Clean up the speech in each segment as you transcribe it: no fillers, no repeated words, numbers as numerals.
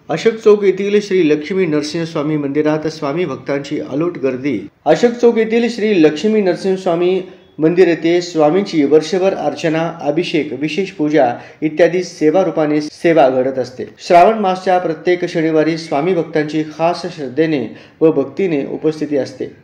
अशोक चौक येथील श्री लक्ष्मी नरसिंहस्वामी मंदिरात स्वामी भक्तांची अलोट गर्दी। अशोक चौक येथील श्री लक्ष्मी नरसिंहस्वामी मंदिर येथे स्वामींची वर्षभर अर्चना, अभिषेक, विशेष पूजा इत्यादी सेवा रूपाने सेवा घडत असते। श्रावण मासच्या प्रत्येक शनिवारी स्वामी भक्तांची खास श्रद्धेने व भक्तीने उपस्थिती असते।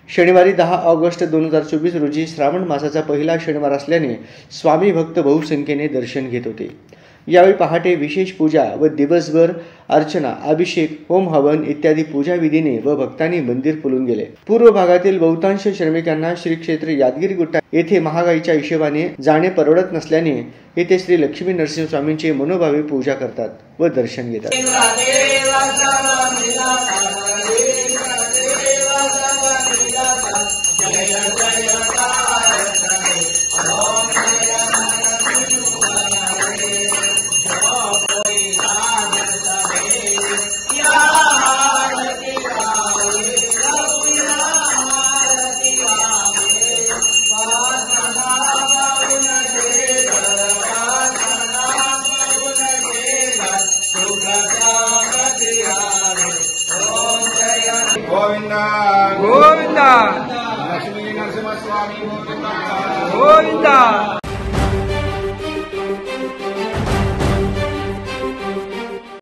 शनिवारी 10 ऑगस्ट 2024 रोजी श्रावण मासाचा पहिला शनिवार असल्याने स्वामी भक्त बहुसंख्येने दर्शन घेत होते। यावेळी पहाटे विशेष पूजा व दिवसभर अर्चना, अभिषेक, होम हवन इत्यादी पूजा विधीने व भक्तांनी मंदिर फुलून गेले। पूर्व भागातील बहुतांश श्रमिकांना श्री क्षेत्र यादगिरी गुट्टा येथे महागाईच्या हिशोबाने जाणे परवडत नसल्याने येथे श्री लक्ष्मी नरसिंह स्वामींची मनोभावे पूजा करतात व दर्शन घेतात। जय जय